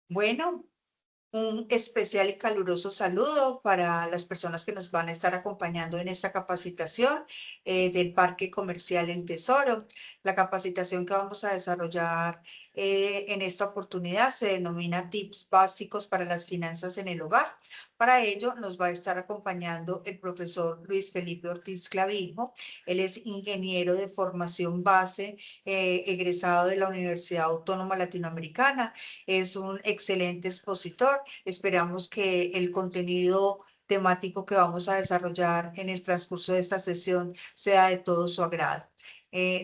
Bueno, un especial y caluroso saludo para las personas que nos van a estar acompañando en esta capacitación del Parque Comercial El Tesoro. La capacitación que vamos a desarrollar en esta oportunidad se denomina Tips básicos para las finanzas en el hogar. Para ello nos va a estar acompañando el profesor Luis Felipe Ortiz Clavijo. Él es ingeniero de formación base, egresado de la Universidad Autónoma Latinoamericana. Es un excelente expositor. Esperamos que el contenido temático que vamos a desarrollar en el transcurso de esta sesión sea de todo su agrado.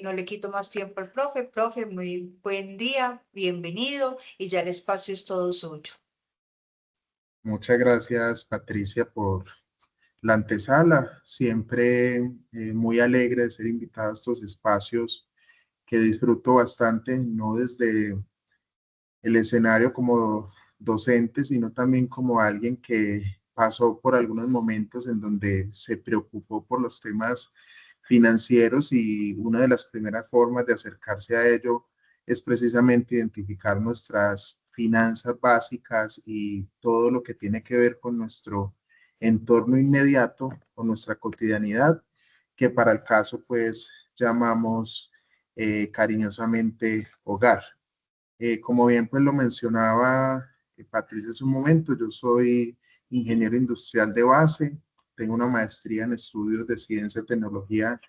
No le quito más tiempo al profe. Profe, muy buen día, bienvenido y ya el espacio es todo suyo. Muchas gracias, Patricia, por la antesala. Siempre muy alegre de ser invitada a estos espacios que disfruto bastante, no desde el escenario como docente, sino también como alguien que pasó por algunos momentos en donde se preocupó por los temas financieros y una de las primeras formas de acercarse a ello es precisamente identificar nuestras finanzas básicas y todo lo que tiene que ver con nuestro entorno inmediato, con nuestra cotidianidad, que para el caso pues llamamos cariñosamente hogar. Como bien pues lo mencionaba Patricia hace un momento, yo soy ingeniero industrial de base, tengo una maestría en estudios de ciencia, tecnología,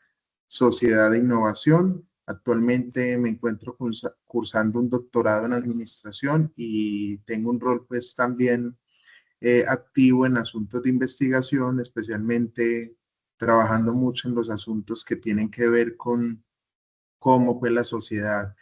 sociedad e innovación. Actualmente me encuentro cursando un doctorado en administración y tengo un rol pues también activo en asuntos de investigación, especialmente trabajando mucho en los asuntos que tienen que ver con cómo pues la sociedad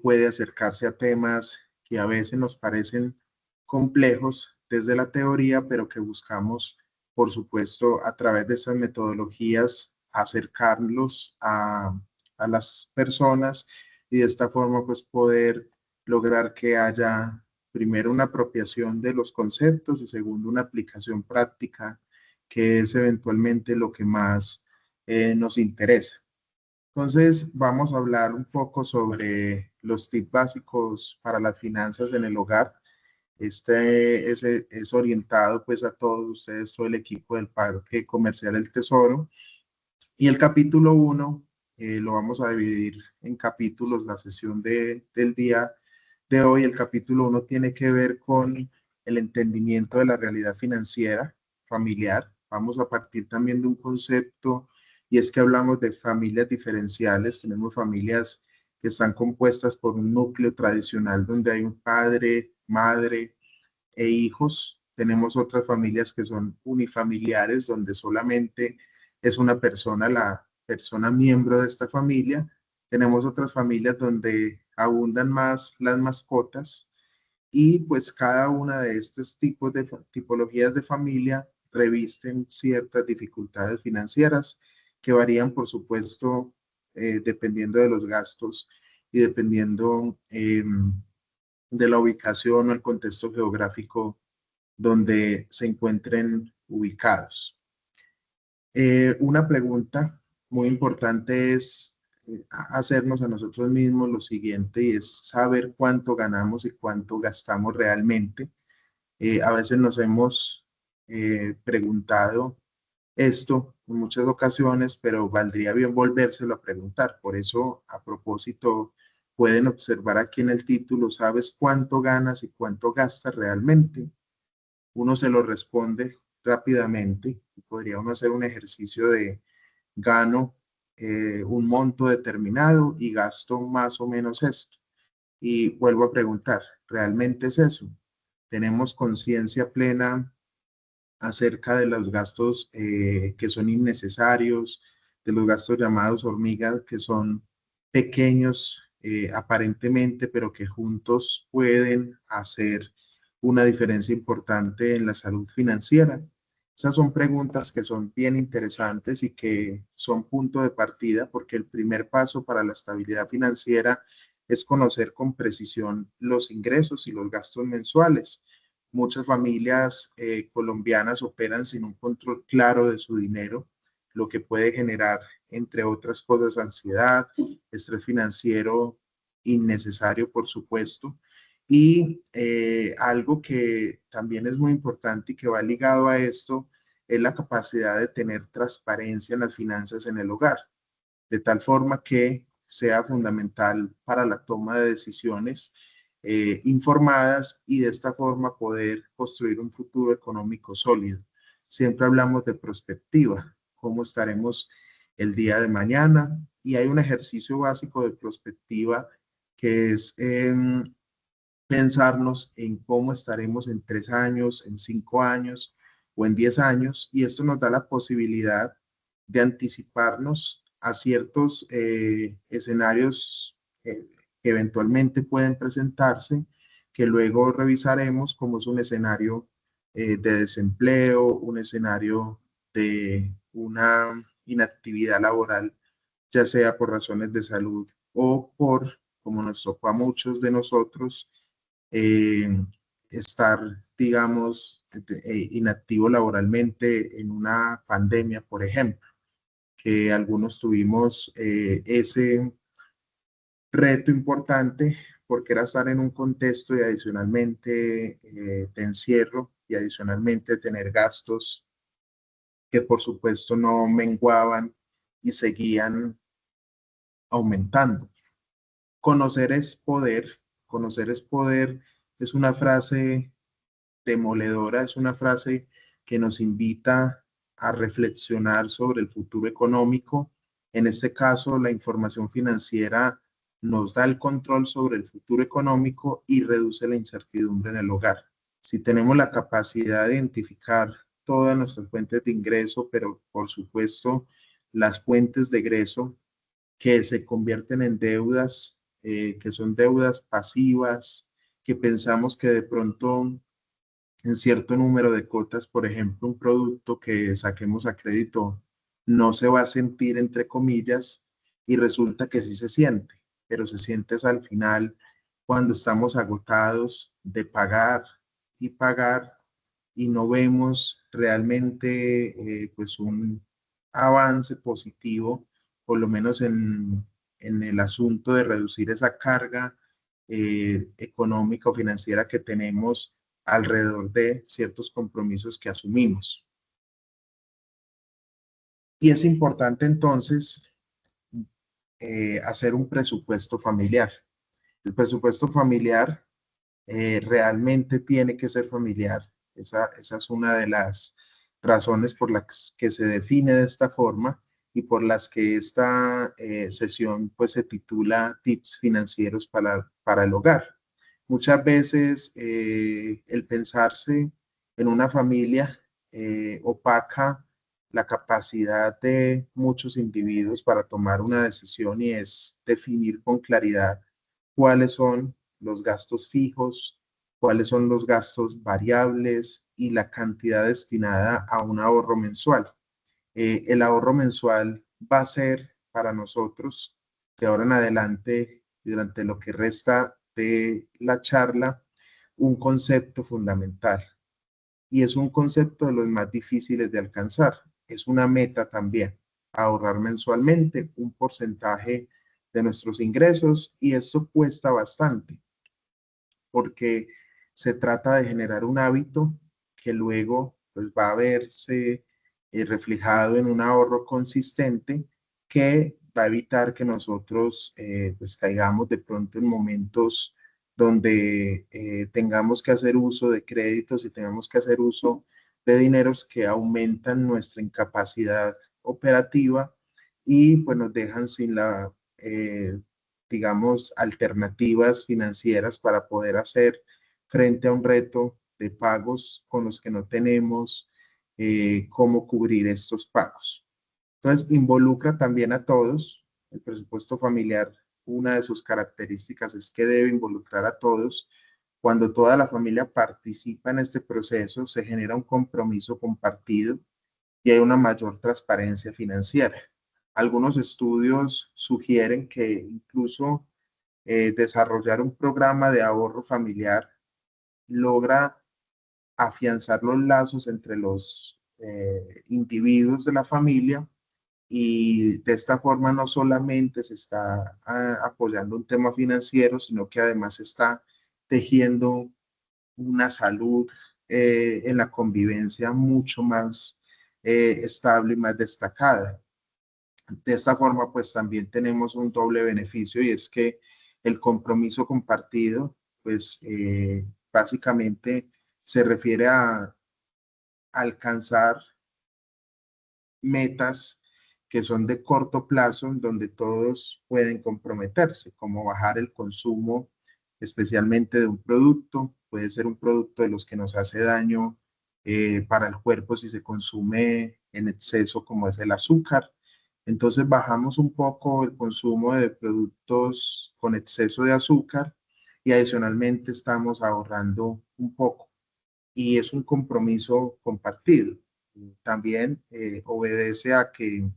puede acercarse a temas que a veces nos parecen complejos desde la teoría, pero que buscamos, por supuesto, a través de esas metodologías, acercarlos a las personas y de esta forma pues poder lograr que haya primero una apropiación de los conceptos y segundo una aplicación práctica, que es eventualmente lo que más nos interesa. Entonces, vamos a hablar un poco sobre los tips básicos para las finanzas en el hogar. Es orientado pues a todos ustedes, todo el equipo del Parque Comercial El Tesoro. Y el capítulo uno lo vamos a dividir en capítulos, la sesión del día de hoy. El capítulo uno tiene que ver con el entendimiento de la realidad financiera familiar. Vamos a partir también de un concepto y es que hablamos de familias diferenciales. Tenemos familias que están compuestas por un núcleo tradicional donde hay un padre, madre e hijos. Tenemos otras familias que son unifamiliares, donde solamente es una persona, la persona miembro de esta familia. Tenemos otras familias donde abundan más las mascotas y pues cada una de estos tipos de tipologías de familia revisten ciertas dificultades financieras que varían, por supuesto, dependiendo de los gastos y dependiendo de la ubicación o el contexto geográfico donde se encuentren ubicados. Una pregunta muy importante es hacernos a nosotros mismos lo siguiente y es saber cuánto ganamos y cuánto gastamos realmente. A veces nos hemos preguntado esto en muchas ocasiones, pero valdría bien volvérselo a preguntar. Por eso, a propósito, pueden observar aquí en el título, ¿sabes cuánto ganas y cuánto gastas realmente? Uno se lo responde rápidamente. Podría uno hacer un ejercicio de gano un monto determinado y gasto más o menos esto. Y vuelvo a preguntar, ¿realmente es eso? ¿Tenemos conciencia plena acerca de los gastos que son innecesarios, de los gastos llamados hormigas, que son pequeños aparentemente, pero que juntos pueden hacer una diferencia importante en la salud financiera? Esas son preguntas que son bien interesantes y que son punto de partida porque el primer paso para la estabilidad financiera es conocer con precisión los ingresos y los gastos mensuales. Muchas familias colombianas operan sin un control claro de su dinero, lo que puede generar, entre otras cosas, ansiedad, estrés financiero innecesario, por supuesto. Y algo que también es muy importante y que va ligado a esto es la capacidad de tener transparencia en las finanzas en el hogar, de tal forma que sea fundamental para la toma de decisiones informadas y de esta forma poder construir un futuro económico sólido. Siempre hablamos de prospectiva, cómo estaremos el día de mañana, y hay un ejercicio básico de prospectiva que es pensarnos en cómo estaremos en 3 años, en 5 años o en 10 años, y esto nos da la posibilidad de anticiparnos a ciertos escenarios que eventualmente pueden presentarse, que luego revisaremos, como es un escenario de desempleo, un escenario de una inactividad laboral, ya sea por razones de salud o por, como nos tocó a muchos de nosotros, eh, estar, digamos, inactivo laboralmente en una pandemia, por ejemplo, que algunos tuvimos ese reto importante porque era estar en un contexto y adicionalmente de encierro y adicionalmente tener gastos que por supuesto no menguaban y seguían aumentando. Conocer es poder, conocer es poder es una frase demoledora, es una frase que nos invita a reflexionar sobre el futuro económico. En este caso, la información financiera nos da el control sobre el futuro económico y reduce la incertidumbre en el hogar. Si tenemos la capacidad de identificar todas nuestras fuentes de ingreso, pero por supuesto las fuentes de egreso que se convierten en deudas, que son deudas pasivas, que pensamos que de pronto en cierto número de cuotas, por ejemplo, un producto que saquemos a crédito no se va a sentir, entre comillas, y resulta que sí se siente, pero se siente es al final cuando estamos agotados de pagar y pagar y no vemos realmente pues un avance positivo, por lo menos en el asunto de reducir esa carga económica o financiera que tenemos alrededor de ciertos compromisos que asumimos. Y es importante entonces hacer un presupuesto familiar. El presupuesto familiar realmente tiene que ser familiar. Esa es una de las razones por las que se define de esta forma y por las que esta sesión pues se titula Tips financieros para el hogar. Muchas veces el pensarse en una familia opaca la capacidad de muchos individuos para tomar una decisión, y es definir con claridad cuáles son los gastos fijos, cuáles son los gastos variables y la cantidad destinada a un ahorro mensual. El ahorro mensual va a ser para nosotros, de ahora en adelante, durante lo que resta de la charla, un concepto fundamental. Y es un concepto de los más difíciles de alcanzar. Es una meta también, ahorrar mensualmente un porcentaje de nuestros ingresos, y esto cuesta bastante porque se trata de generar un hábito que luego pues va a verse reflejado en un ahorro consistente que va a evitar que nosotros pues caigamos de pronto en momentos donde tengamos que hacer uso de créditos y tengamos que hacer uso de dineros que aumentan nuestra incapacidad operativa y pues nos dejan sin la digamos, alternativas financieras para poder hacer frente a un reto de pagos con los que no tenemos cómo cubrir estos pagos. Entonces, involucra también a todos. El presupuesto familiar, una de sus características es que debe involucrar a todos. Cuando toda la familia participa en este proceso, se genera un compromiso compartido y hay una mayor transparencia financiera. Algunos estudios sugieren que incluso desarrollar un programa de ahorro familiar logra afianzar los lazos entre los individuos de la familia, y de esta forma no solamente se está apoyando un tema financiero, sino que además se está tejiendo una salud en la convivencia mucho más estable y más destacada. De esta forma, pues también tenemos un doble beneficio y es que el compromiso compartido, pues básicamente se refiere a alcanzar metas que son de corto plazo, en donde todos pueden comprometerse, como bajar el consumo, especialmente de un producto. Puede ser un producto de los que nos hace daño para el cuerpo si se consume en exceso, como es el azúcar. Entonces bajamos un poco el consumo de productos con exceso de azúcar y adicionalmente estamos ahorrando un poco. Y es un compromiso compartido. También obedece a que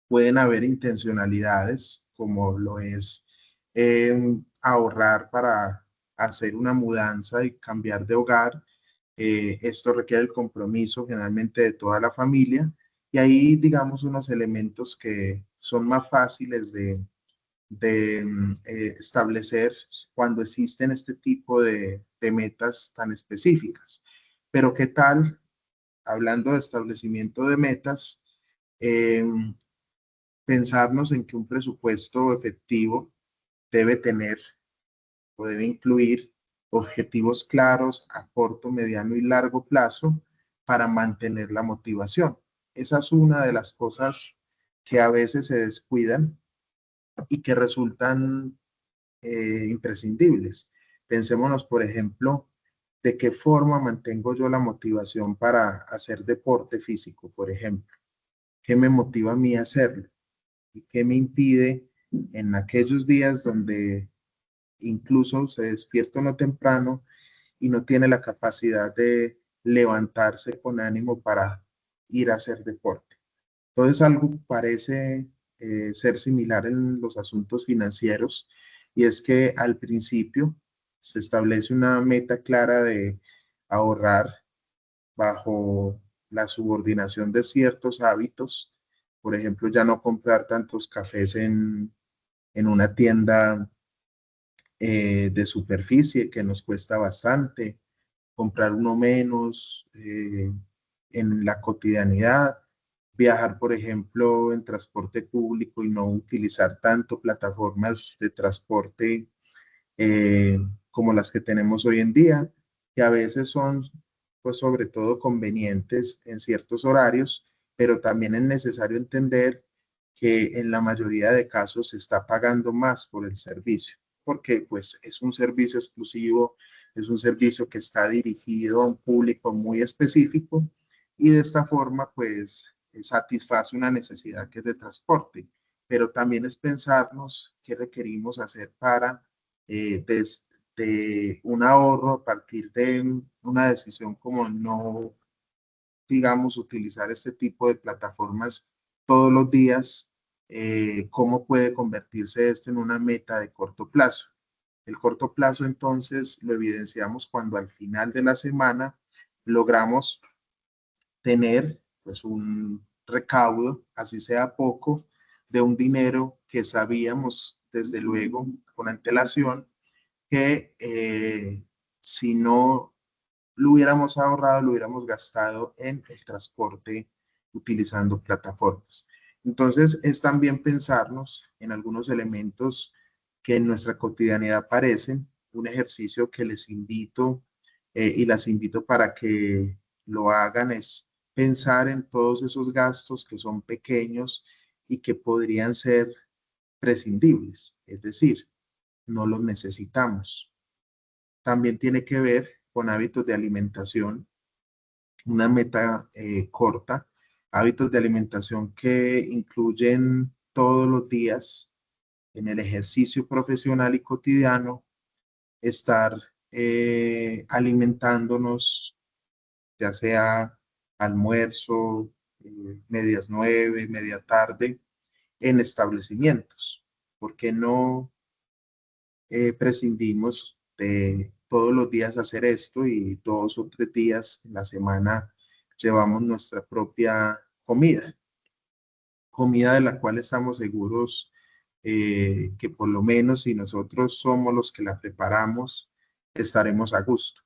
pueden haber intencionalidades, como lo es ahorrar para hacer una mudanza y cambiar de hogar. Esto requiere el compromiso generalmente de toda la familia y ahí, digamos, unos elementos que son más fáciles de establecer cuando existen este tipo de metas tan específicas. Pero ¿qué tal, hablando de establecimiento de metas, eh, pensarnos en que un presupuesto efectivo debe tener o debe incluir objetivos claros a corto, mediano y largo plazo para mantener la motivación? Esa es una de las cosas que a veces se descuidan y que resultan imprescindibles. Pensémonos, por ejemplo, de qué forma mantengo yo la motivación para hacer deporte físico, por ejemplo. ¿Qué me motiva a mí a hacerlo? ¿Y qué me impide en aquellos días donde incluso se despierta no temprano y no tiene la capacidad de levantarse con ánimo para ir a hacer deporte? Entonces, algo parece ser similar en los asuntos financieros y es que al principio se establece una meta clara de ahorrar bajo la subordinación de ciertos hábitos. Por ejemplo, ya no comprar tantos cafés en una tienda de superficie que nos cuesta bastante, comprar uno menos en la cotidianidad, viajar, por ejemplo, en transporte público y no utilizar tanto plataformas de transporte eh, como las que tenemos hoy en día, que a veces son, pues, sobre todo convenientes en ciertos horarios, pero también es necesario entender que en la mayoría de casos se está pagando más por el servicio, porque pues es un servicio exclusivo, es un servicio que está dirigido a un público muy específico y de esta forma pues satisface una necesidad que es de transporte, pero también es pensarnos qué requerimos hacer para desde un ahorro a partir de una decisión como no, digamos, utilizar este tipo de plataformas todos los días, cómo puede convertirse esto en una meta de corto plazo. El corto plazo entonces lo evidenciamos cuando al final de la semana logramos tener pues un recaudo, así sea poco, de un dinero que sabíamos desde luego con antelación que si no lo hubiéramos ahorrado, lo hubiéramos gastado en el transporte utilizando plataformas. Entonces, es también pensarnos en algunos elementos que en nuestra cotidianidad aparecen. Un ejercicio que les invito y las invito para que lo hagan es pensar en todos esos gastos que son pequeños y que podrían ser prescindibles, es decir, no los necesitamos. También tiene que ver con hábitos de alimentación, una meta corta, hábitos de alimentación que incluyen todos los días en el ejercicio profesional y cotidiano, estar alimentándonos, ya sea almuerzo, medias nueve, media tarde, en establecimientos. ¿Por qué no prescindimos de todos los días hacer esto y 2 o 3 días en la semana llevamos nuestra propia comida, comida de la cual estamos seguros que por lo menos si nosotros somos los que la preparamos, estaremos a gusto,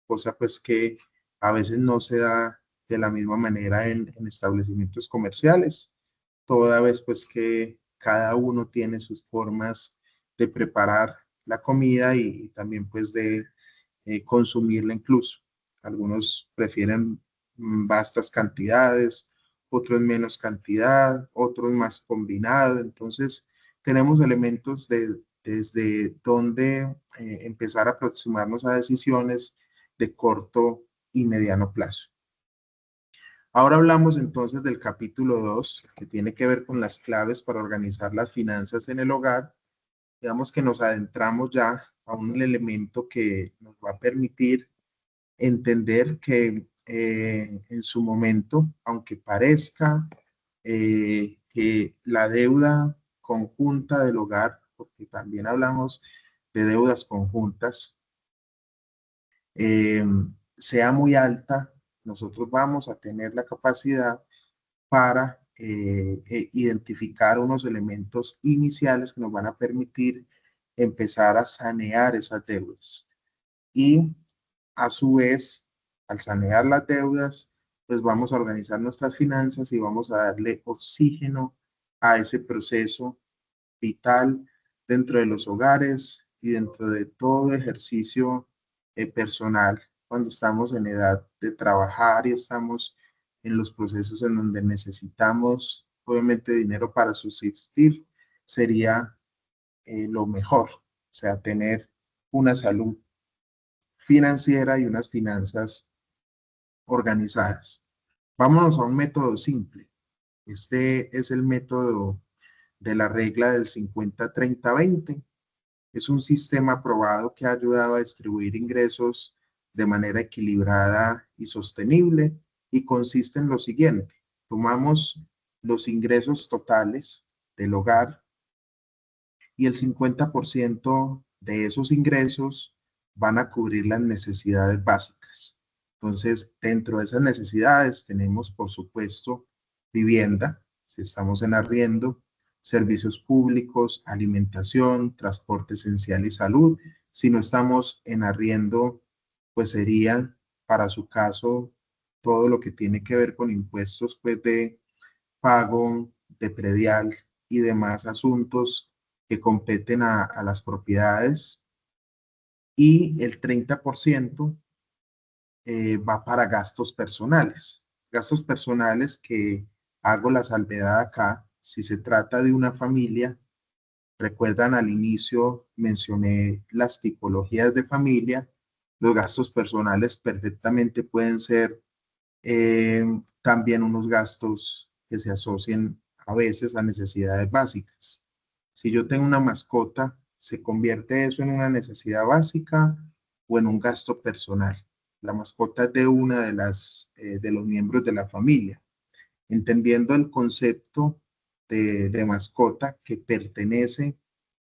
cosa pues que a veces no se da de la misma manera en establecimientos comerciales, toda vez pues que cada uno tiene sus formas de preparar la comida y también pues de consumirla incluso. Algunos prefieren vastas cantidades, otros menos cantidad, otros más combinado. Entonces, tenemos elementos desde donde empezar a aproximarnos a decisiones de corto y mediano plazo. Ahora hablamos entonces del capítulo 2, que tiene que ver con las claves para organizar las finanzas en el hogar. Digamos que nos adentramos ya a un elemento que nos va a permitir entender que en su momento, aunque parezca que la deuda conjunta del hogar, porque también hablamos de deudas conjuntas, eh, sea muy alta, nosotros vamos a tener la capacidad para identificar unos elementos iniciales que nos van a permitir empezar a sanear esas deudas. Y a su vez, al sanear las deudas, pues vamos a organizar nuestras finanzas y vamos a darle oxígeno a ese proceso vital dentro de los hogares y dentro de todo ejercicio personal cuando estamos en edad de trabajar y estamos en los procesos en donde necesitamos obviamente dinero para subsistir, sería lo mejor, o sea, tener una salud financiera y unas finanzas organizadas. Vámonos a un método simple. Este es el método de la regla del 50-30-20. Es un sistema probado que ha ayudado a distribuir ingresos de manera equilibrada y sostenible y consiste en lo siguiente. Tomamos los ingresos totales del hogar y el 50% de esos ingresos van a cubrir las necesidades básicas. Entonces, dentro de esas necesidades tenemos, por supuesto, vivienda, si estamos en arriendo, servicios públicos, alimentación, transporte esencial y salud. Si no estamos en arriendo, pues sería, para su caso, todo lo que tiene que ver con impuestos, pues de pago, de predial y demás asuntos que competen a las propiedades. Y el 30% va para gastos personales. Gastos personales que hago la salvedad acá. Si se trata de una familia, recuerdan al inicio mencioné las tipologías de familia. Los gastos personales perfectamente pueden ser también unos gastos que se asocien a veces a necesidades básicas. Si yo tengo una mascota, ¿se convierte eso en una necesidad básica o en un gasto personal? La mascota es de una de los miembros de la familia. Entendiendo el concepto de mascota que pertenece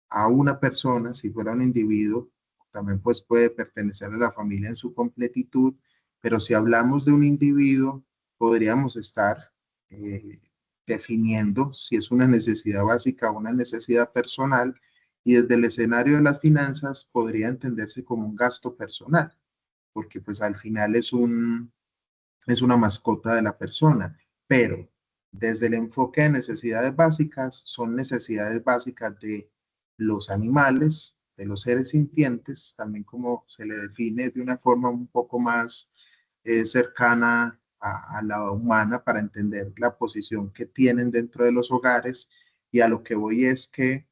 a una persona, si fuera un individuo, también pues puede pertenecer a la familia en su completitud, pero si hablamos de un individuo, podríamos estar eh, definiendo si es una necesidad básica o una necesidad personal, y desde el escenario de las finanzas podría entenderse como un gasto personal, porque pues al final es una mascota de la persona, pero desde el enfoque de necesidades básicas, son necesidades básicas de los animales, de los seres sintientes, también como se le define de una forma un poco más cercana a la humana para entender la posición que tienen dentro de los hogares. Y a lo que voy es que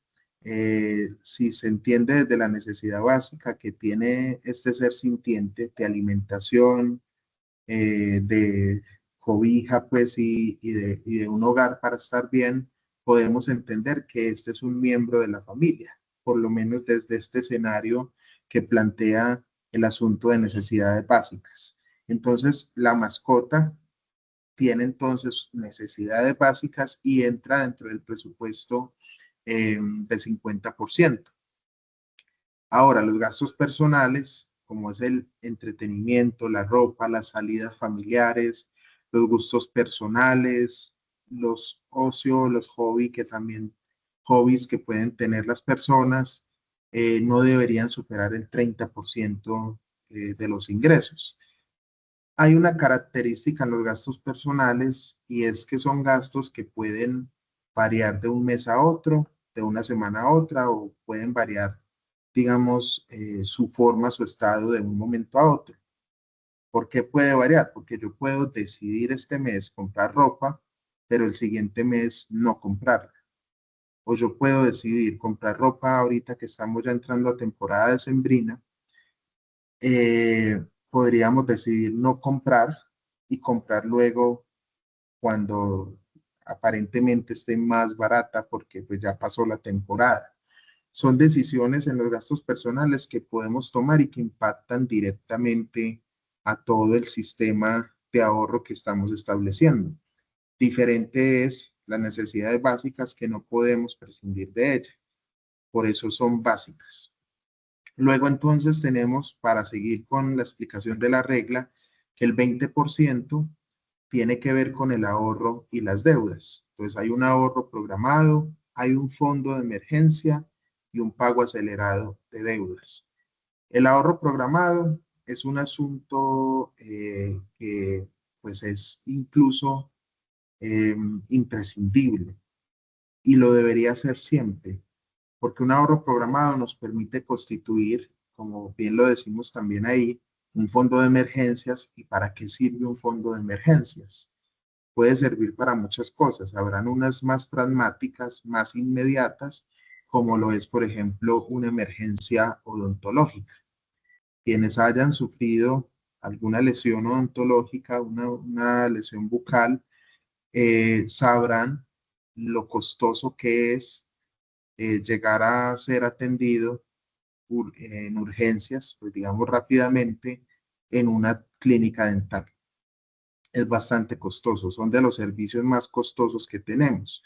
si se entiende desde la necesidad básica que tiene este ser sintiente de alimentación, de cobija, pues, y de un hogar para estar bien, podemos entender que este es un miembro de la familia, por lo menos desde este escenario que plantea el asunto de necesidades básicas. Entonces, la mascota tiene entonces necesidades básicas y entra dentro del presupuesto del 50%. Ahora, los gastos personales, como es el entretenimiento, la ropa, las salidas familiares, los gustos personales, los ocios, los hobbies que también hobbies que pueden tener las personas no deberían superar el 30% de los ingresos. Hay una característica en los gastos personales y es que son gastos que pueden variar de un mes a otro, de una semana a otra, o pueden variar, digamos, su forma, su estado de un momento a otro. ¿Por qué puede variar? Porque yo puedo decidir este mes comprar ropa, pero el siguiente mes no comprarla. O yo puedo decidir comprar ropa ahorita que estamos ya entrando a temporada decembrina, podríamos decidir no comprar y comprar luego cuando aparentemente esté más barata porque pues ya pasó la temporada. Son decisiones en los gastos personales que podemos tomar y que impactan directamente a todo el sistema de ahorro que estamos estableciendo. Diferente es las necesidades básicas que no podemos prescindir de ellas. Por eso son básicas. Luego entonces tenemos, para seguir con la explicación de la regla, que el 20% tiene que ver con el ahorro y las deudas. Entonces hay un ahorro programado, hay un fondo de emergencia y un pago acelerado de deudas. El ahorro programado es un asunto que pues es incluso imprescindible y lo debería ser siempre, porque un ahorro programado nos permite constituir, como bien lo decimos también ahí, un fondo de emergencias. ¿Y para qué sirve un fondo de emergencias? Puede servir para muchas cosas. Habrán unas más pragmáticas, más inmediatas, como lo es, por ejemplo, una emergencia odontológica. Quienes hayan sufrido alguna lesión odontológica, una lesión bucal, sabrán lo costoso que es llegar a ser atendido en urgencias, pues digamos rápidamente, en una clínica dental. Es bastante costoso, son de los servicios más costosos que tenemos.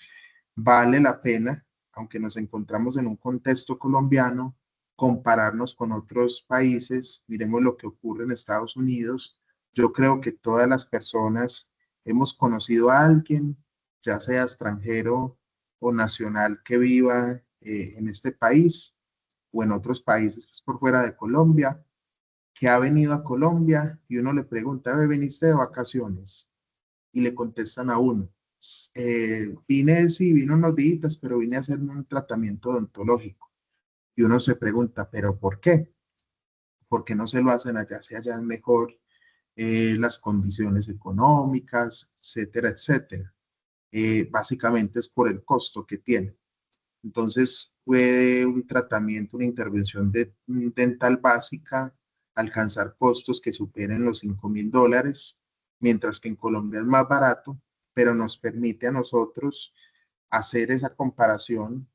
Vale la pena, aunque nos encontramos en un contexto colombiano, compararnos con otros países. Miremos lo que ocurre en Estados Unidos. Yo creo que todas las personas hemos conocido a alguien, ya sea extranjero o nacional, que viva en este país o en otros países pues, por fuera de Colombia, que ha venido a Colombia y uno le pregunta, ¿me viniste de vacaciones? Y le contestan a uno, vine, sí, vine unos días, pero vine a hacerme un tratamiento odontológico. Y uno se pregunta, ¿pero por qué? ¿Por qué no se lo hacen allá si allá es mejor las condiciones económicas, etcétera, etcétera? Básicamente es por el costo que tiene. Entonces, puede un tratamiento, una intervención dental básica alcanzar costos que superen los $5.000, mientras que en Colombia es más barato, pero nos permite a nosotros hacer esa comparación,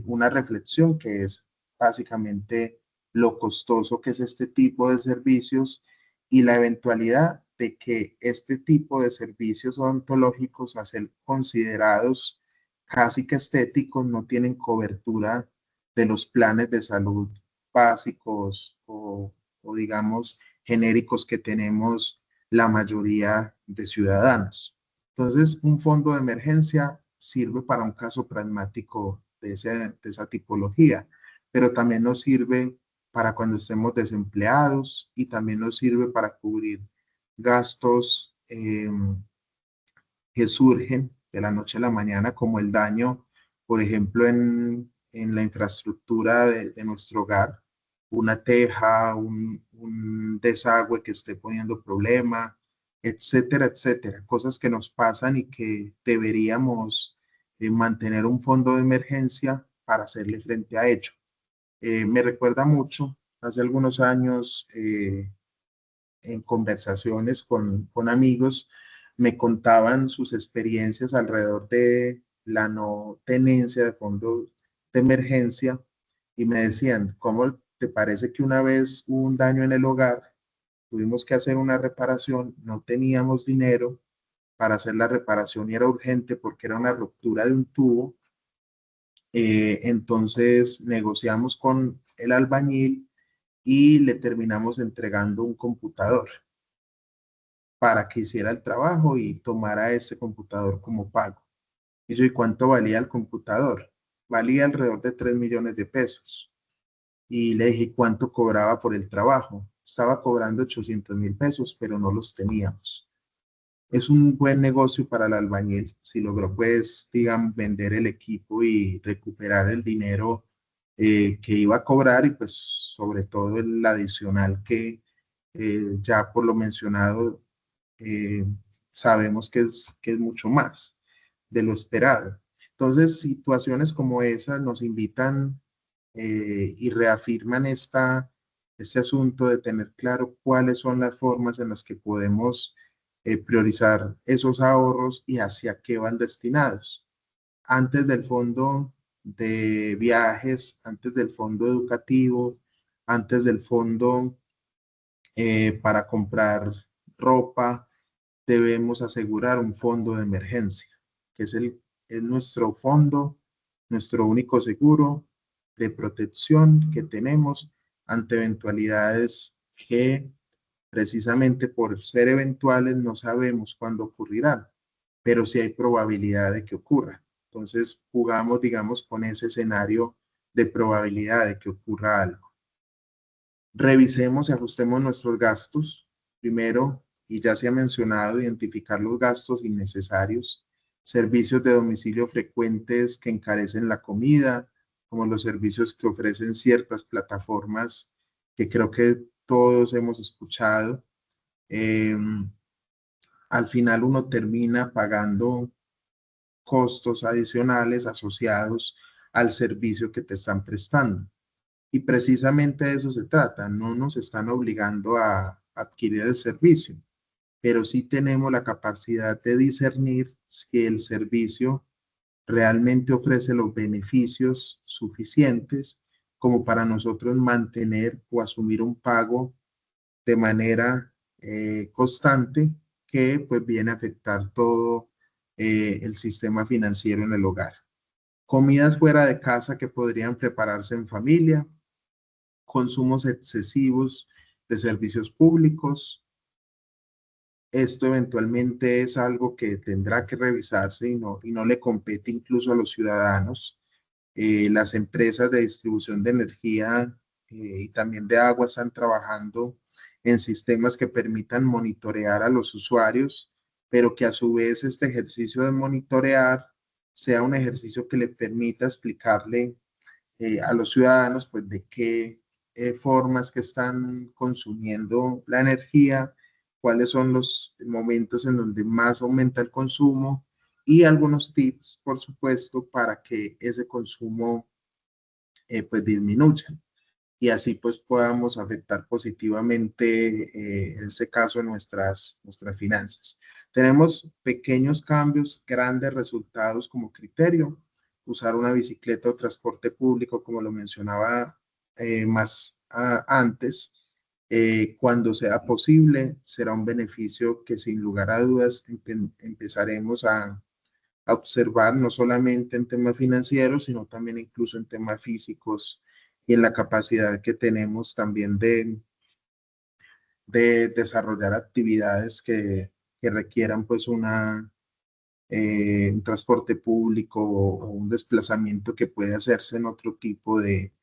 una reflexión que es básicamente lo costoso que es este tipo de servicios y la eventualidad de que este tipo de servicios odontológicos, a ser considerados casi que estéticos, no tienen cobertura de los planes de salud básicos o digamos genéricos que tenemos la mayoría de ciudadanos. Entonces, un fondo de emergencia sirve para un caso pragmático de esa tipología, pero también nos sirve para cuando estemos desempleados y también nos sirve para cubrir gastos que surgen de la noche a la mañana, como el daño, por ejemplo, en la infraestructura de nuestro hogar, una teja, un desagüe que esté poniendo problema, etcétera, etcétera. Cosas que nos pasan y que deberíamos mantener un fondo de emergencia para hacerle frente a ello. Me recuerda mucho, hace algunos años, en conversaciones con amigos, me contaban sus experiencias alrededor de la no tenencia de fondos de emergencia y me decían, ¿cómo te parece que una vez hubo un daño en el hogar? Tuvimos que hacer una reparación, no teníamos dinero para hacer la reparación y era urgente porque era una ruptura de un tubo. Entonces negociamos con el albañil y le terminamos entregando un computador para que hiciera el trabajo y tomara ese computador como pago. Y yo, ¿y cuánto valía el computador? valía alrededor de 3 millones de pesos. Y le dije cuánto cobraba por el trabajo. Estaba cobrando 800.000 pesos, pero no los teníamos. Es un buen negocio para el albañil. Si logró, pues, digamos, vender el equipo y recuperar el dinero que iba a cobrar y pues sobre todo el adicional que ya por lo mencionado eh, sabemos que es mucho más de lo esperado. Entonces, situaciones como esa nos invitan y reafirman este asunto de tener claro cuáles son las formas en las que podemos priorizar esos ahorros y hacia qué van destinados. Antes del fondo de viajes, antes del fondo educativo, antes del fondo para comprar ropa, debemos asegurar un fondo de emergencia, que es nuestro fondo, nuestro único seguro de protección que tenemos ante eventualidades que precisamente por ser eventuales no sabemos cuándo ocurrirán, pero sí hay probabilidad de que ocurra. Entonces jugamos, digamos, con ese escenario de probabilidad de que ocurra algo. Revisemos y ajustemos nuestros gastos. Primero, y ya se ha mencionado, identificar los gastos innecesarios, servicios de domicilio frecuentes que encarecen la comida, como los servicios que ofrecen ciertas plataformas que creo que todos hemos escuchado. Eh, Al final uno termina pagando costos adicionales asociados al servicio que te están prestando. Y precisamente de eso se trata, no nos están obligando a adquirir el servicio, pero sí tenemos la capacidad de discernir si el servicio realmente ofrece los beneficios suficientes como para nosotros mantener o asumir un pago de manera constante que pues viene a afectar todo el sistema financiero en el hogar. Comidas fuera de casa que podrían prepararse en familia, consumos excesivos de servicios públicos. Esto eventualmente es algo que tendrá que revisarse y no le compete incluso a los ciudadanos. Las empresas de distribución de energía y también de agua están trabajando en sistemas que permitan monitorear a los usuarios, pero que a su vez este ejercicio de monitorear sea un ejercicio que le permita explicarle a los ciudadanos, pues, de qué formas que están consumiendo la energía, cuáles son los momentos en donde más aumenta el consumo y algunos tips, por supuesto, para que ese consumo pues disminuya y así pues podamos afectar positivamente, en este caso, nuestras finanzas. Tenemos pequeños cambios, grandes resultados como criterio. Usar una bicicleta o transporte público, como lo mencionaba antes, cuando sea posible, será un beneficio que sin lugar a dudas empezaremos a observar no solamente en temas financieros, sino también incluso en temas físicos y en la capacidad que tenemos también de desarrollar actividades que requieran pues un transporte público o un desplazamiento que puede hacerse en otro tipo de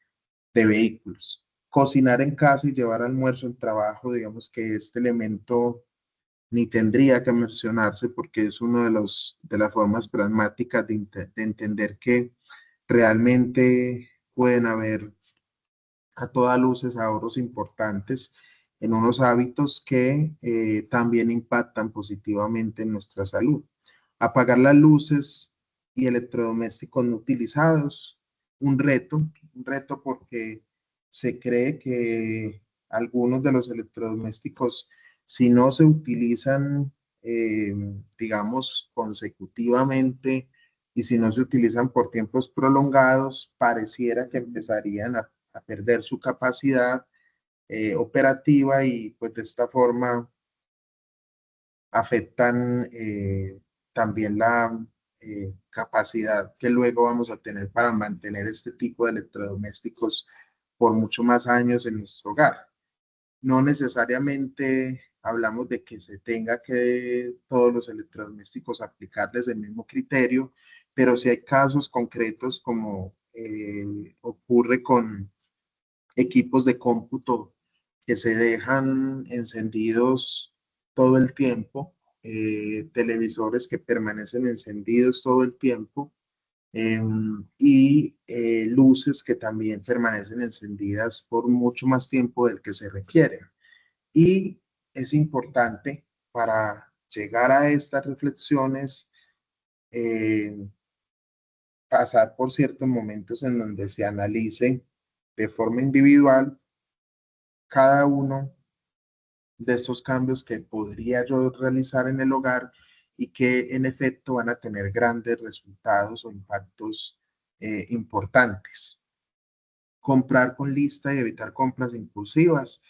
vehículos. Cocinar en casa y llevar almuerzo en trabajo, digamos que este elemento ni tendría que mencionarse porque es uno de las formas pragmáticas de entender que realmente pueden haber a todas luces ahorros importantes en unos hábitos que también impactan positivamente en nuestra salud. Apagar las luces y electrodomésticos no utilizados, un reto porque se cree que algunos de los electrodomésticos, si no se utilizan, digamos, consecutivamente y si no se utilizan por tiempos prolongados, pareciera que empezarían a perder su capacidad operativa y pues de esta forma afectan también la capacidad que luego vamos a tener para mantener este tipo de electrodomésticos por mucho más años en nuestro hogar. No necesariamente hablamos de que se tenga que todos los electrodomésticos aplicarles el mismo criterio, pero sí hay casos concretos como ocurre con equipos de cómputo que se dejan encendidos todo el tiempo, televisores que permanecen encendidos todo el tiempo, y luces que también permanecen encendidas por mucho más tiempo del que se requiere. Y es importante para llegar a estas reflexiones eh, pasar por ciertos momentos en donde se analice de forma individual cada uno de estos cambios que podría yo realizar en el hogar y que en efecto van a tener grandes resultados o impactos importantes. Comprar con lista y evitar compras impulsivas.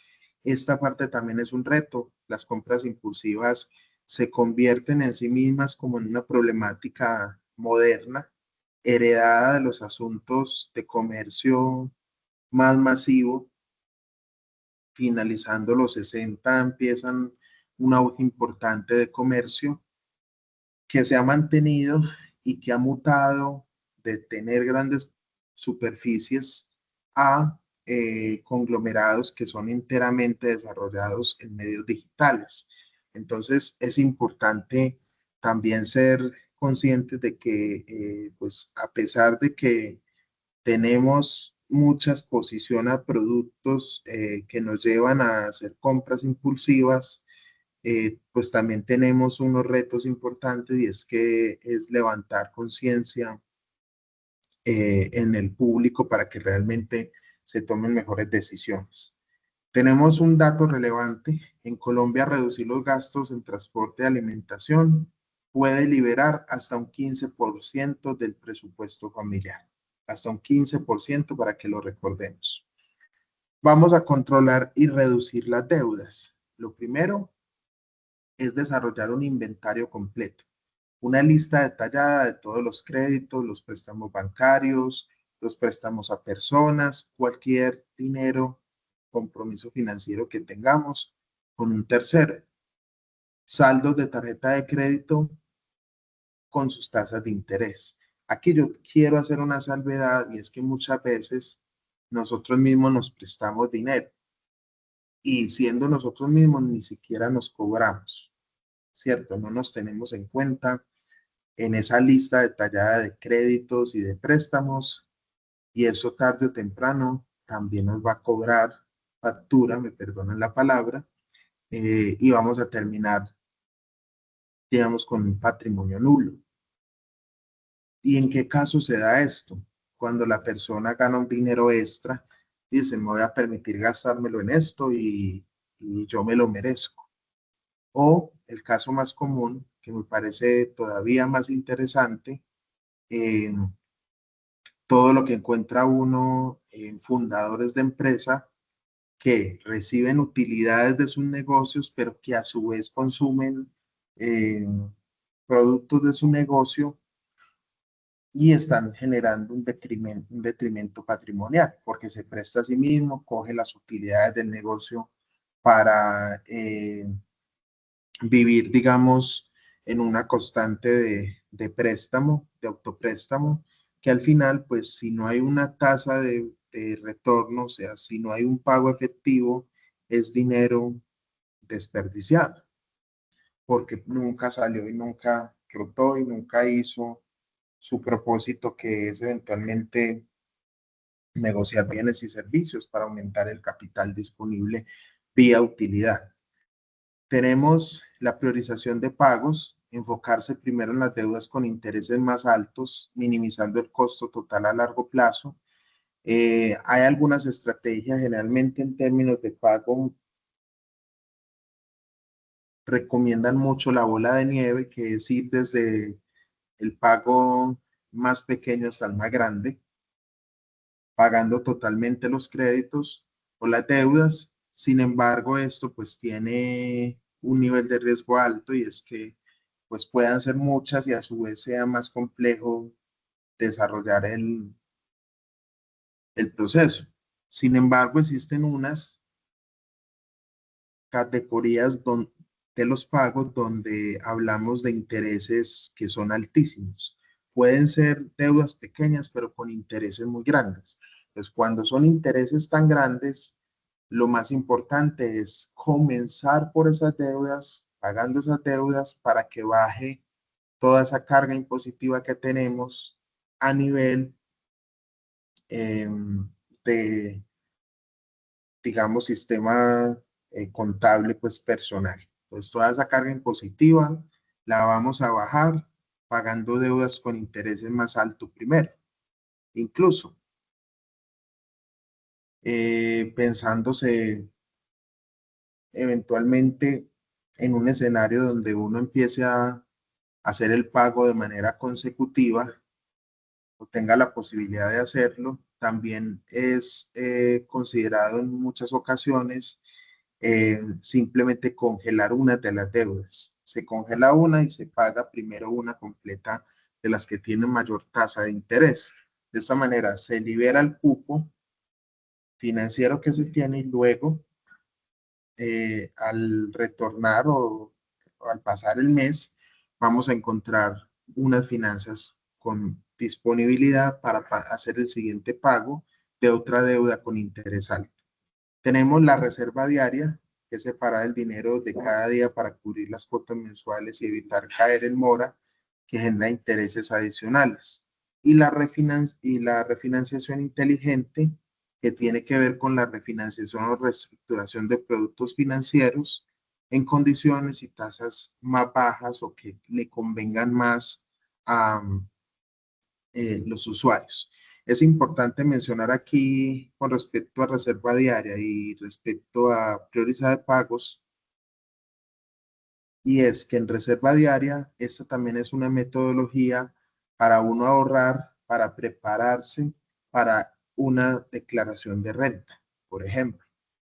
Esta parte también es un reto. Las compras impulsivas se convierten en sí mismas como en una problemática moderna, heredada de los asuntos de comercio más masivo. Finalizando los 60 empiezan un auge importante de comercio que se ha mantenido y que ha mutado de tener grandes superficies a conglomerados que son enteramente desarrollados en medios digitales. Entonces es importante también ser conscientes de que, pues a pesar de que tenemos mucha exposición a productos que nos llevan a hacer compras impulsivas, pues también tenemos unos retos importantes y es que es levantar conciencia en el público para que realmente se tomen mejores decisiones. Tenemos un dato relevante. En Colombia, reducir los gastos en transporte y alimentación puede liberar hasta un 15% del presupuesto familiar. Hasta un 15% para que lo recordemos. Vamos a controlar y reducir las deudas. Lo primero es desarrollar un inventario completo, una lista detallada de todos los créditos, los préstamos bancarios, los préstamos a personas, cualquier dinero, compromiso financiero que tengamos con un tercero, saldos de tarjeta de crédito con sus tasas de interés. Aquí yo quiero hacer una salvedad y es que muchas veces nosotros mismos nos prestamos dinero y siendo nosotros mismos ni siquiera nos cobramos, ¿cierto? No nos tenemos en cuenta en esa lista detallada de créditos y de préstamos y eso tarde o temprano también nos va a cobrar factura, me perdonan la palabra, y vamos a terminar, digamos, con un patrimonio nulo. ¿Y en qué caso se da esto? Cuando la persona gana un dinero extra, dice, me voy a permitir gastármelo en esto y yo me lo merezco. O el caso más común, que me parece todavía más interesante, eh, todo lo que encuentra uno en fundadores de empresa que reciben utilidades de sus negocios, pero que a su vez consumen eh, productos de su negocio y están generando un detrimento patrimonial, porque se presta a sí mismo, coge las utilidades del negocio para vivir, digamos, en una constante de préstamo, de autopréstamo, que al final, pues si no hay una tasa de retorno, o sea, si no hay un pago efectivo, es dinero desperdiciado, porque nunca salió y nunca rotó y nunca hizo su propósito, que es eventualmente negociar bienes y servicios para aumentar el capital disponible vía utilidad. Tenemos la priorización de pagos, enfocarse primero en las deudas con intereses más altos, minimizando el costo total a largo plazo. Hay algunas estrategias, generalmente en términos de pago, recomiendan mucho la bola de nieve, que es ir desde el pago más pequeño hasta el más grande, pagando totalmente los créditos o las deudas. Sin embargo, esto pues tiene un nivel de riesgo alto y es que pues puedan ser muchas y a su vez sea más complejo desarrollar el proceso. Sin embargo, existen unas categorías de los pagos donde hablamos de intereses que son altísimos. pueden ser deudas pequeñas, pero con intereses muy grandes. Entonces, cuando son intereses tan grandes, lo más importante es comenzar por esas deudas, pagando esas deudas para que baje toda esa carga impositiva que tenemos a nivel eh, de, digamos, sistema contable, pues personal. Entonces, toda esa carga impositiva la vamos a bajar pagando deudas con intereses más altos primero. Incluso, pensándose eventualmente en un escenario donde uno empiece a hacer el pago de manera consecutiva o tenga la posibilidad de hacerlo, también es considerado en muchas ocasiones simplemente congelar una de las deudas. Se congela una y se paga primero una completa de las que tienen mayor tasa de interés. De esta manera se libera el cupo financiero que se tiene y luego al retornar o al pasar el mes vamos a encontrar unas finanzas con disponibilidad para hacer el siguiente pago de otra deuda con interés alto. Tenemos la reserva diaria, que es separar el dinero de cada día para cubrir las cuotas mensuales y evitar caer en mora, que genera intereses adicionales. Y la refinanciación inteligente, que tiene que ver con la refinanciación o reestructuración de productos financieros en condiciones y tasas más bajas o que le convengan más a los usuarios. Es importante mencionar aquí con respecto a reserva diaria y respecto a prioridad de pagos, y es que en reserva diaria, esta también es una metodología para uno ahorrar, para prepararse para una declaración de renta, por ejemplo,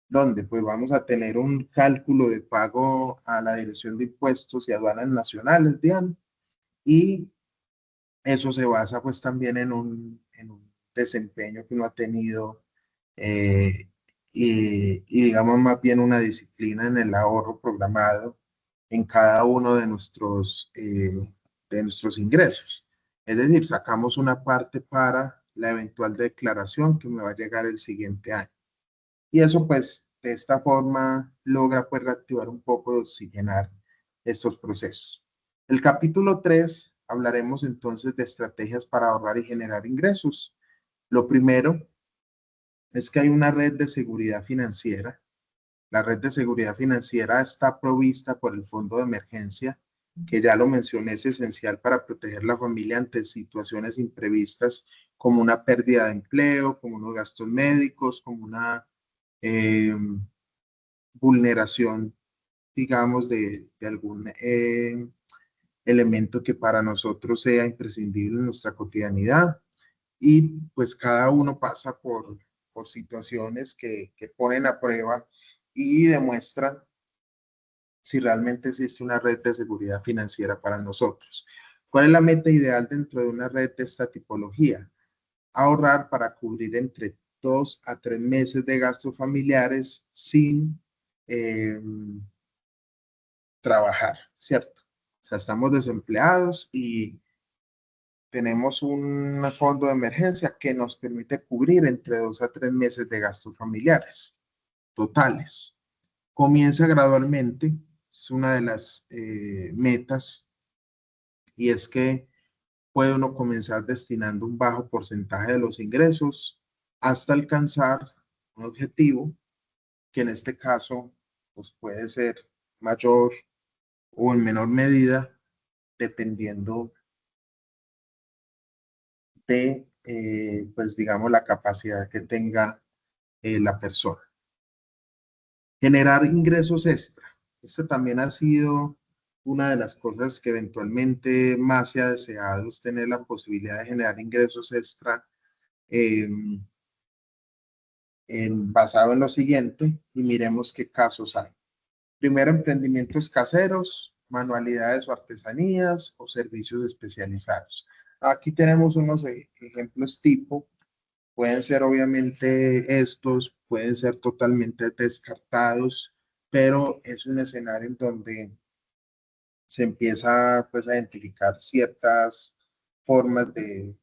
donde pues vamos a tener un cálculo de pago a la Dirección de Impuestos y Aduanas Nacionales, DIAN, y eso se basa pues también en un desempeño que uno ha tenido eh, y digamos más bien una disciplina en el ahorro programado en cada uno de nuestros ingresos. Es decir, sacamos una parte para la eventual declaración que me va a llegar el siguiente año. Y eso pues de esta forma logra pues reactivar un poco, oxigenar estos procesos. El capítulo 3 hablaremos entonces de estrategias para ahorrar y generar ingresos. Lo primero es que hay una red de seguridad financiera. La red de seguridad financiera está provista por el Fondo de Emergencia, que ya lo mencioné, es esencial para proteger la familia ante situaciones imprevistas como una pérdida de empleo, como unos gastos médicos, como una eh, vulneración, digamos, de algún elemento que para nosotros sea imprescindible en nuestra cotidianidad. Y pues cada uno pasa por situaciones que ponen a prueba y demuestran si realmente existe una red de seguridad financiera para nosotros. ¿Cuál es la meta ideal dentro de una red de esta tipología? Ahorrar para cubrir entre 2 a 3 meses de gastos familiares sin eh, trabajar, ¿cierto? O sea, estamos desempleados y tenemos un fondo de emergencia que nos permite cubrir entre 2 a 3 meses de gastos familiares totales. Comienza gradualmente, es una de las metas, y es que puede uno comenzar destinando un bajo porcentaje de los ingresos hasta alcanzar un objetivo que en este caso pues puede ser mayor o en menor medida dependiendo de pues digamos la capacidad que tenga la persona. Generar ingresos extra. Este también ha sido una de las cosas que eventualmente más se ha deseado, es tener la posibilidad de generar ingresos extra eh, basado en lo siguiente y miremos qué casos hay. Primero, emprendimientos caseros, manualidades o artesanías o servicios especializados. Aquí tenemos unos ejemplos tipo. Pueden ser obviamente estos, pueden ser totalmente descartados, pero es un escenario en donde se empieza pues a identificar ciertas formas de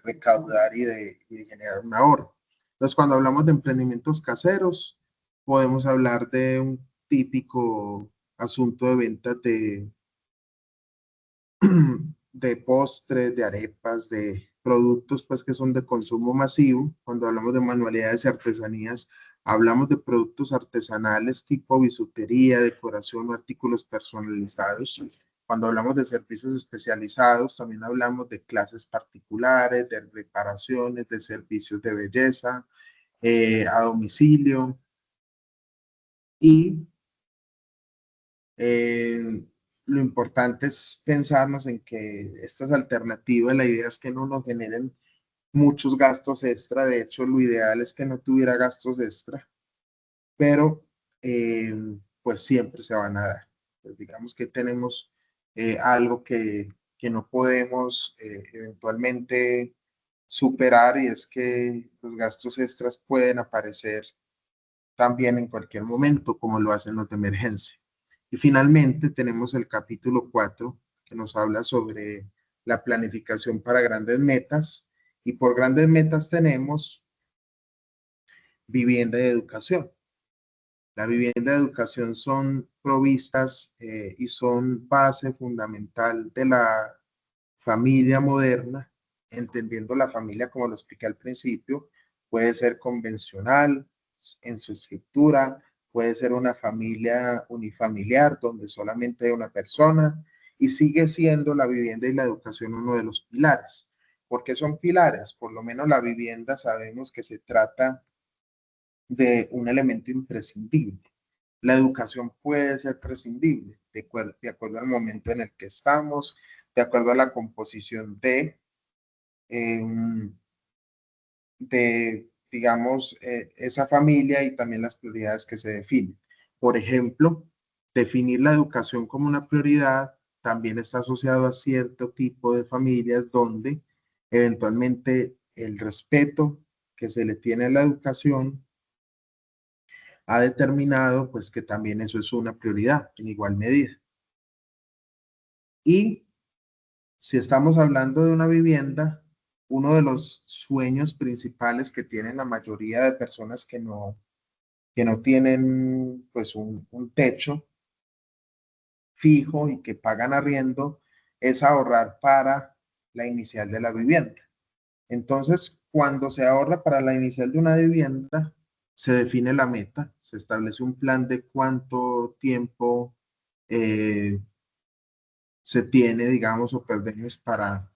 recaudar y de generar un ahorro. Entonces, cuando hablamos de emprendimientos caseros, podemos hablar de un típico asunto de ventas de postres, de arepas, de productos pues que son de consumo masivo. Cuando hablamos de manualidades y artesanías, hablamos de productos artesanales tipo bisutería, decoración o artículos personalizados. Cuando hablamos de servicios especializados, también hablamos de clases particulares, de reparaciones, de servicios de belleza, a domicilio. Y eh, lo importante es pensarnos en que estas alternativas, la idea es que no nos generen muchos gastos extra. De hecho, lo ideal es que no tuviera gastos extra, pero eh, pues siempre se van a dar. Pues digamos que tenemos algo que no podemos eventualmente superar, y es que los gastos extras pueden aparecer también en cualquier momento, como lo hacen los de emergencia. Y finalmente tenemos el capítulo 4, que nos habla sobre la planificación para grandes metas. Y por grandes metas tenemos vivienda y educación. La vivienda y educación son provistas y son base fundamental de la familia moderna, entendiendo la familia como lo expliqué al principio. Puede ser convencional en su estructura, puede ser una familia unifamiliar donde solamente hay una persona, y sigue siendo la vivienda y la educación uno de los pilares. ¿Por qué son pilares? Por lo menos la vivienda sabemos que se trata de un elemento imprescindible. La educación puede ser prescindible de acuerdo al momento en el que estamos, de acuerdo a la composición eh, digamos, esa familia y también las prioridades que se definen. Por ejemplo, definir la educación como una prioridad también está asociado a cierto tipo de familias donde eventualmente el respeto que se le tiene a la educación ha determinado pues que también eso es una prioridad en igual medida. Y si estamos hablando de una vivienda, uno de los sueños principales que tienen la mayoría de personas que no tienen pues un techo fijo y que pagan arriendo es ahorrar para la inicial de la vivienda. Entonces, cuando se ahorra para la inicial de una vivienda, se define la meta, se establece un plan de cuánto tiempo eh, se tiene, digamos, o perdemos para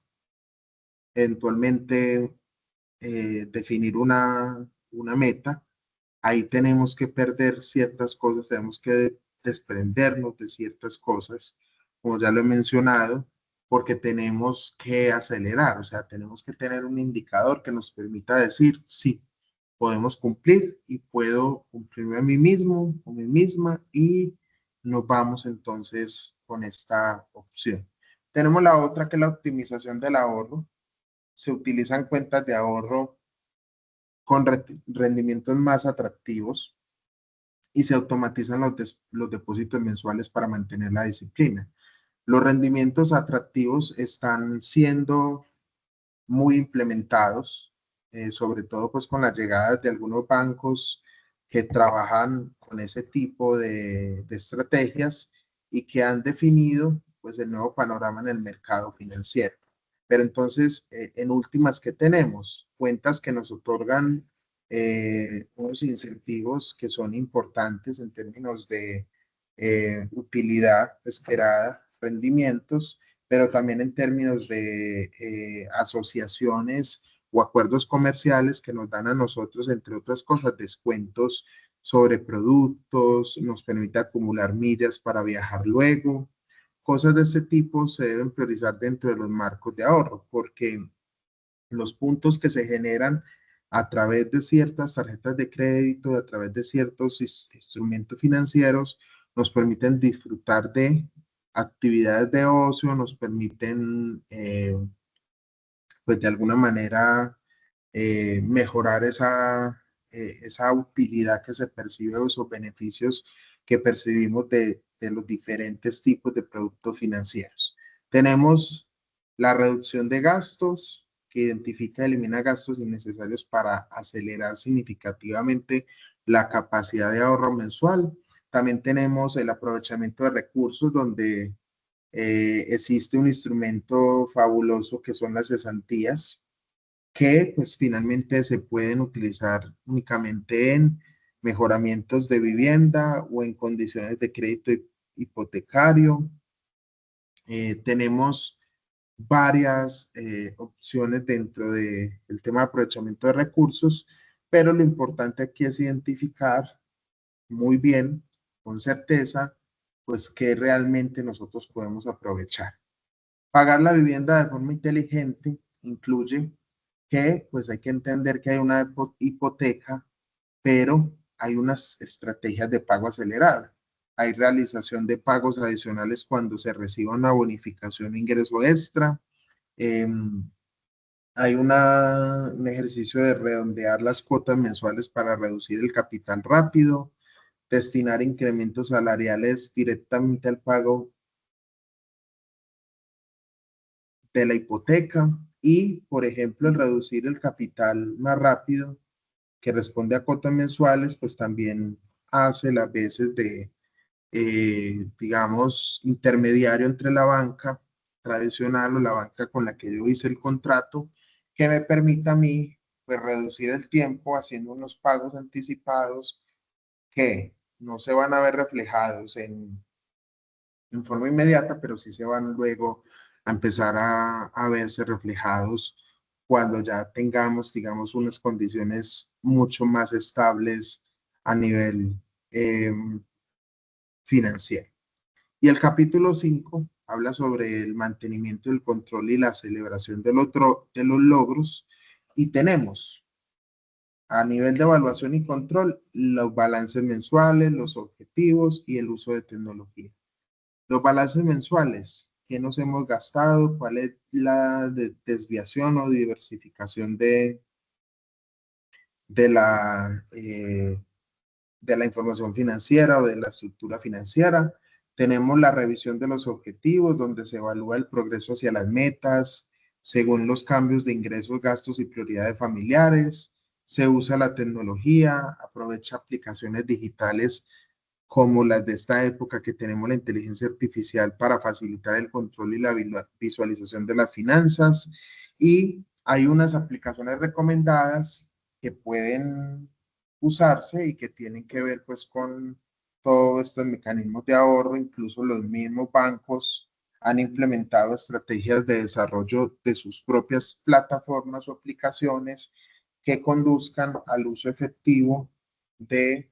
eventualmente definir una meta. Ahí tenemos que perder ciertas cosas, tenemos que desprendernos de ciertas cosas, como ya lo he mencionado, porque tenemos que acelerar, o sea, tenemos que tener un indicador que nos permita decir, sí, podemos cumplir y puedo cumplirme a mí mismo o mí misma, y nos vamos entonces con esta opción. Tenemos la otra, que es la optimización del ahorro. Se utilizan cuentas de ahorro con rendimientos más atractivos y se automatizan los depósitos mensuales para mantener la disciplina. Los rendimientos atractivos están siendo muy implementados, sobre todo pues con la llegada de algunos bancos que trabajan con ese tipo de estrategias y que han definido pues el nuevo panorama en el mercado financiero. Pero entonces, en últimas, ¿qué tenemos? Cuentas que nos otorgan unos incentivos que son importantes en términos de utilidad esperada, rendimientos, pero también en términos de asociaciones o acuerdos comerciales que nos dan a nosotros, entre otras cosas, descuentos sobre productos, nos permite acumular millas para viajar luego. Cosas de este tipo se deben priorizar dentro de los marcos de ahorro, porque los puntos que se generan a través de ciertas tarjetas de crédito, a través de ciertos instrumentos financieros, nos permiten disfrutar de actividades de ocio, nos permiten, pues de alguna manera, mejorar esa utilidad que se percibe o esos beneficios que percibimos de los diferentes tipos de productos financieros. Tenemos La reducción de gastos, que identifica y elimina gastos innecesarios para acelerar significativamente la capacidad de ahorro mensual. También tenemos el aprovechamiento de recursos, donde existe un instrumento fabuloso que son las cesantías, que pues finalmente se pueden utilizar únicamente en mejoramientos de vivienda o en condiciones de crédito hipotecario. Tenemos varias opciones dentro del tema de aprovechamiento de recursos, pero lo importante aquí es identificar muy bien, con certeza, pues qué realmente nosotros podemos aprovechar. Pagar la vivienda de forma inteligente incluye que pues hay que entender que hay una hipoteca, pero hay unas estrategias de pago acelerado. Hay realización de pagos adicionales cuando se reciba una bonificación o ingreso extra. Eh, Hay un ejercicio de redondear las cuotas mensuales para reducir el capital rápido, destinar incrementos salariales directamente al pago de la hipoteca y, por ejemplo, el reducir el capital más rápido que responde a cuotas mensuales, pues también hace las veces de, digamos, intermediario entre la banca tradicional o la banca con la que yo hice el contrato, que me permita a mí, pues, reducir el tiempo haciendo unos pagos anticipados que no se van a ver reflejados en forma inmediata, pero sí se van luego a empezar a verse reflejados cuando ya tengamos, digamos, unas condiciones mucho más estables a nivel eh, financiero. Y el capítulo 5 habla sobre el mantenimiento, el control y la celebración de los logros. Y tenemos a nivel de evaluación y control los balances mensuales, los objetivos y el uso de tecnología. Los balances mensuales, qué nos hemos gastado, cuál es la desviación o diversificación de la, eh, de la información financiera o de la estructura financiera. Tenemos la revisión de los objetivos, donde se evalúa el progreso hacia las metas según los cambios de ingresos, gastos y prioridades familiares. Se usa la tecnología, aprovecha aplicaciones digitales como las de esta época, que tenemos la inteligencia artificial para facilitar el control y la visualización de las finanzas. Y hay unas aplicaciones recomendadas que pueden usarse y que tienen que ver pues con todos estos mecanismos de ahorro. Incluso los mismos bancos han implementado estrategias de desarrollo de sus propias plataformas o aplicaciones que conduzcan al uso efectivo de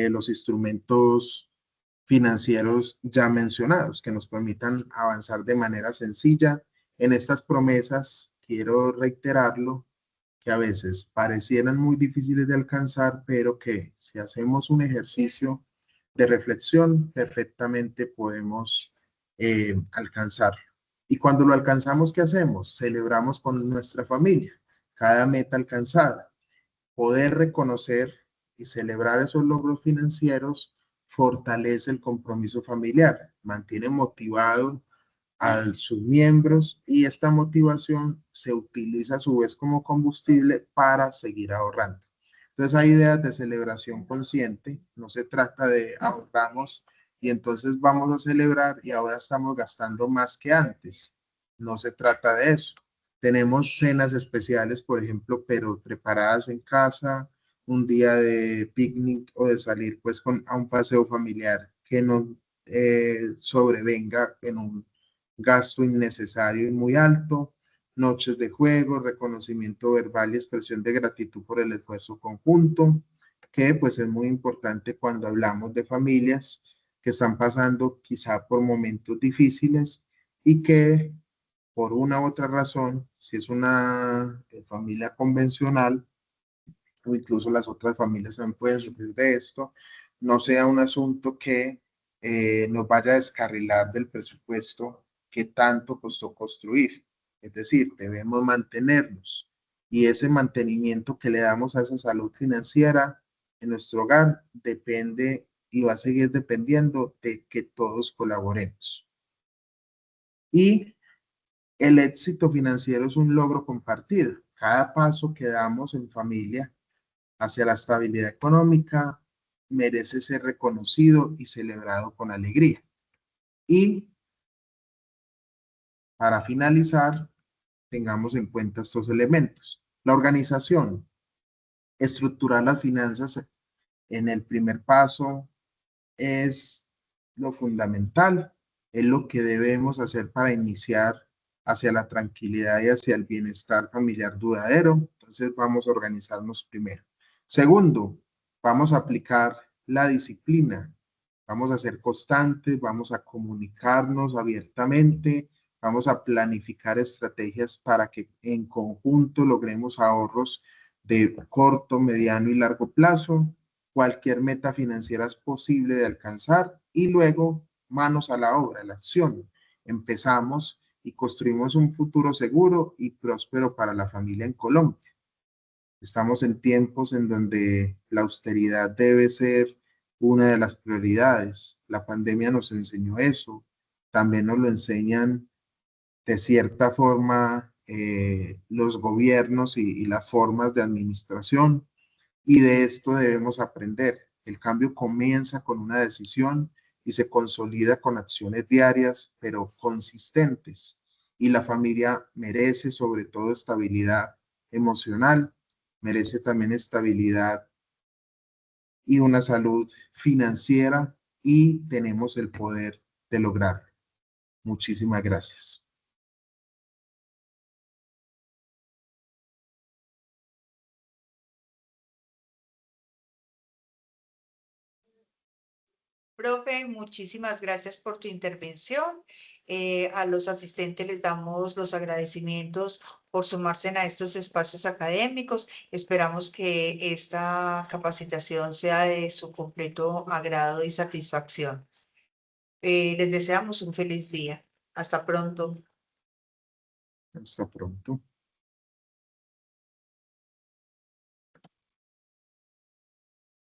los instrumentos financieros ya mencionados, que nos permitan avanzar de manera sencilla en estas promesas. Quiero reiterarlo, que a veces parecieran muy difíciles de alcanzar, pero que si hacemos un ejercicio de reflexión, perfectamente podemos alcanzarlo. Y cuando lo alcanzamos, ¿qué hacemos? Celebramos con nuestra familia cada meta alcanzada. Poder reconocer y celebrar esos logros financieros fortalece el compromiso familiar, mantiene motivado a sus miembros y esta motivación se utiliza a su vez como combustible para seguir ahorrando. Entonces hay ideas de celebración consciente, no se trata de ahorramos y entonces vamos a celebrar y ahora estamos gastando más que antes. No se trata de eso. Tenemos cenas especiales, por ejemplo, pero preparadas en casa, un día de picnic o de salir pues a un paseo familiar que no sobrevenga en un gasto innecesario y muy alto, noches de juego, reconocimiento verbal y expresión de gratitud por el esfuerzo conjunto, que pues es muy importante cuando hablamos de familias que están pasando quizá por momentos difíciles y que por una u otra razón, si es una familia convencional o incluso las otras familias también pueden sufrir de esto, no sea un asunto que nos vaya a descarrilar del presupuesto que tanto costó construir. Es decir, debemos mantenernos y ese mantenimiento que le damos a esa salud financiera en nuestro hogar depende y va a seguir dependiendo de que todos colaboremos. Y El éxito financiero es un logro compartido. Cada paso que damos en familia hacia la estabilidad económica merece ser reconocido y celebrado con alegría. Y para finalizar, tengamos en cuenta estos elementos. La organización, estructurar las finanzas en el primer paso es lo fundamental, es lo que debemos hacer para iniciar hacia la tranquilidad y hacia el bienestar familiar duradero. Entonces vamos a organizarnos primero. Segundo, vamos a aplicar la disciplina. Vamos a ser constantes, vamos a comunicarnos abiertamente, vamos a planificar estrategias para que en conjunto logremos ahorros de corto, mediano y largo plazo. Cualquier meta financiera es posible de alcanzar y luego manos a la obra, a la acción. Empezamos y construimos un futuro seguro y próspero para la familia en Colombia. Estamos en tiempos en donde la austeridad debe ser una de las prioridades. La pandemia nos enseñó eso. También nos lo enseñan de cierta forma los gobiernos y las formas de administración. Y de esto debemos aprender. El cambio comienza con una decisión y se consolida con acciones diarias, pero consistentes. Y la familia merece sobre todo estabilidad emocional, merece también estabilidad y una salud financiera y tenemos el poder de lograrlo. Muchísimas gracias. Profe, muchísimas gracias por tu intervención. A los asistentes les damos los agradecimientos por sumarse a estos espacios académicos. Esperamos que esta capacitación sea de su completo agrado y satisfacción. Les deseamos un feliz día. Hasta pronto. Hasta pronto.